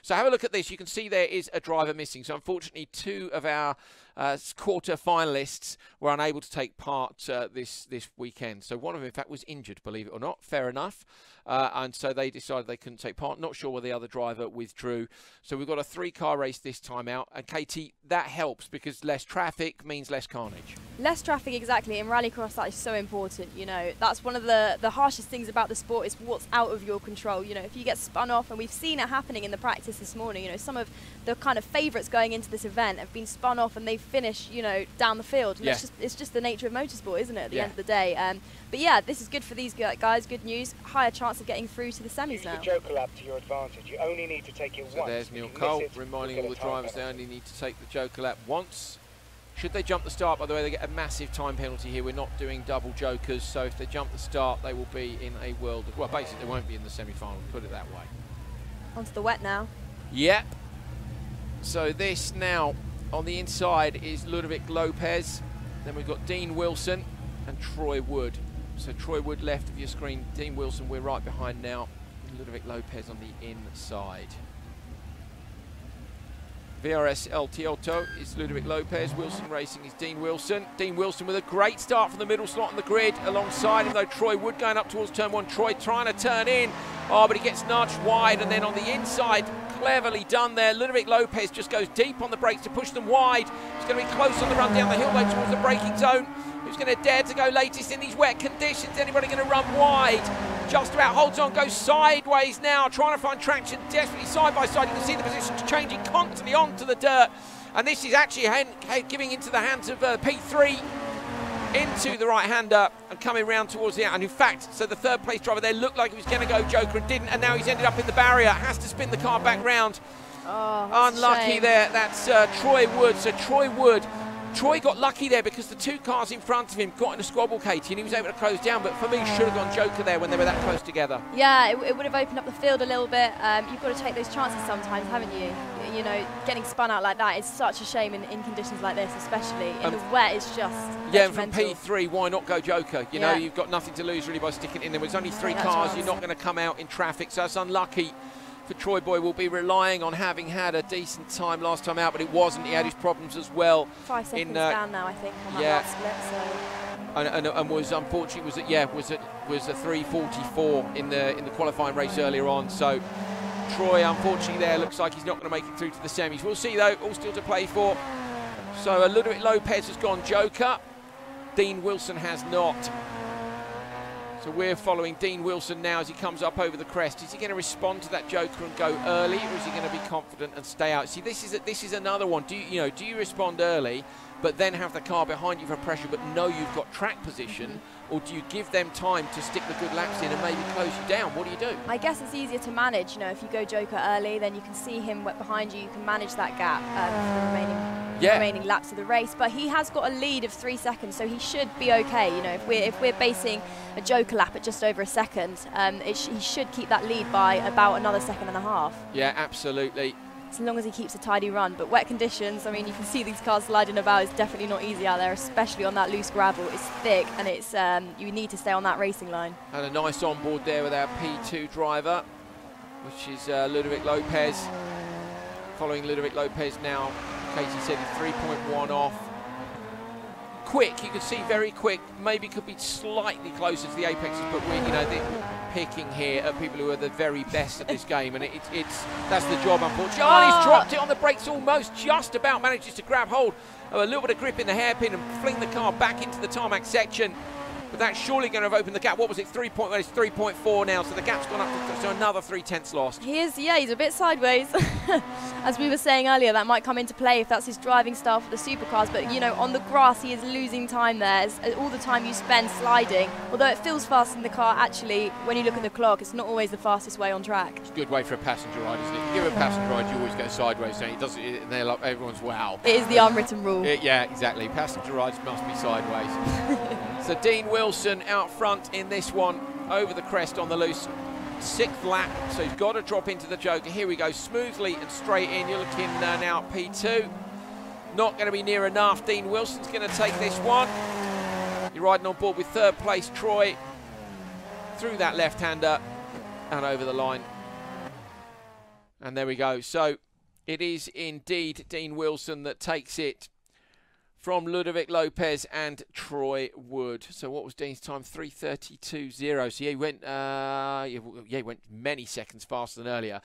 So have a look at this. You can see there is a driver missing. So unfortunately, 2 of our quarter finalists were unable to take part this weekend. So one of them, in fact, was injured, believe it or not. Fair enough. And so they decided they couldn't take part. Not sure where the other driver withdrew. So we've got a 3-car race this time out. And Katie, that helps because less traffic means less carnage. Less traffic, exactly. In Rallycross, that is so important. You know, that's one of the harshest things about the sport is what's out of your control. You know, if you get spun off, and we've seen it happening in the practice this morning, you know, some of the kind of favourites going into this event have been spun off and they finish, you know, down the field. And it's just the nature of motorsport, isn't it, at the end of the day? But yeah, this is good for these guys. Good news. Higher chance of getting through to the semis now. Use the Joker lap to your advantage. You only need to take it once. There's Neil Cole reminding all the drivers they only need to take the Joker lap once. Should they jump the start, by the way, they get a massive time penalty here. We're not doing double Jokers, so if they jump the start, they will be in a world of, well, basically they won't be in the semi-final, put it that way. Onto the wet now. Yep. So this now on the inside is Ludovic Lopez. Then we've got Dean Wilson and Troy Wood. So Troy Wood left of your screen, Dean Wilson we're right behind now, Ludovic Lopez on the inside. VRS El Tioto is Ludovic Lopez, Wilson Racing is Dean Wilson. Dean Wilson with a great start from the middle slot on the grid. Alongside him though, Troy Wood going up towards turn 1. Troy trying to turn in, but he gets nudged wide, and then on the inside, cleverly done there. Ludovic Lopez just goes deep on the brakes to push them wide. He's going to be close on the run down the hill though towards the braking zone. Who's going to dare to go latest in these wet conditions? Anybody going to run wide? Just about holds on, goes sideways now, trying to find traction desperately side by side. You can see the positions changing constantly onto the dirt. And this is actually giving into the hands of P3 into the right-hander and coming round towards the out. And in fact, so the third place driver there looked like he was going to go Joker and didn't. And now he's ended up in the barrier, has to spin the car back round. Oh, unlucky there. That's Troy Wood. So Troy got lucky there because the 2 cars in front of him got in a squabble, Katie, and he was able to close down. But for me, should have gone Joker there when they were that close together. Yeah, it would have opened up the field a little bit. You've got to take those chances sometimes, haven't you? You know, getting spun out like that is such a shame in conditions like this, especially in the wet. It's just yeah. And from P3, why not go Joker? You know, you've got nothing to lose really by sticking in there. There's only 3 cars. You're not going to come out in traffic, so it's unlucky. For Troy Boy, will be relying on having had a decent time last time out, but it wasn't. He had his problems as well. 5 seconds down now, I think, on that last split. So. And was unfortunately was a 3:44 in the qualifying race earlier on. So Troy, unfortunately, there looks like he's not going to make it through to the semis. We'll see though. All still to play for. So Ludovic Lopez has gone Joker. Dean Wilson has not. So we're following Dean Wilson now as he comes up over the crest. Is he going to respond to that Joker and go early, or is he going to be confident and stay out? See, this is another one. Do you respond early, but then have the car behind you for pressure, but know you've got track position, or do you give them time to stick the good laps in and maybe close you down? What do you do? I guess it's easier to manage. You know, if you go Joker early, then you can see him behind you. You can manage that gap for the remaining laps of the race. But he has got a lead of 3 seconds, so he should be okay. You know, if we're basing a Joker lap at just over a second, he should keep that lead by about another 1.5 seconds. Yeah, absolutely. As long as he keeps a tidy run. But wet conditions, I mean, you can see these cars sliding about. It's definitely not easy out there, especially on that loose gravel. It's thick, and it's you need to stay on that racing line. And a nice onboard there with our P2 driver, which is Ludovic Lopez. Following Ludovic Lopez now, Katie said he's 3.1 off. Quick, you can see very quick, maybe could be slightly closer to the apexes, but we're, they're picking here at people who are the very best at this game, and that's the job, unfortunately. Oh, he's dropped it on the brakes almost, just about manages to grab hold of a little bit of grip in the hairpin and fling the car back into the tarmac section. But that's surely going to have opened the gap. What was it? 3.1, it's 3.4 now, so the gap's gone up to another 3/10 lost. He is, yeah, he's a bit sideways. As we were saying earlier, that might come into play if that's his driving style for the supercars. But, on the grass, he is losing time there. All the time you spend sliding, although it feels fast in the car, actually, when you look at the clock, it's not always the fastest way on track. It's a good way for a passenger ride, isn't it? If you give a passenger ride, you always go sideways, don't you? And they're like, everyone's wow. It is the unwritten rule. Yeah, exactly. Passenger rides must be sideways. So Dean Wilson out front in this one, over the crest on the loose. 6th lap, so he's got to drop into the Joker. Here we go, smoothly and straight in. You're looking now at P2. Not going to be near enough. Dean Wilson's going to take this one. You're riding on board with 3rd place Troy. Through that left-hander and over the line. And there we go. So it is indeed Dean Wilson that takes it from Ludovic Lopez and Troy Wood. So what was Dean's time? 3:32.0. So he went, he went many seconds faster than earlier.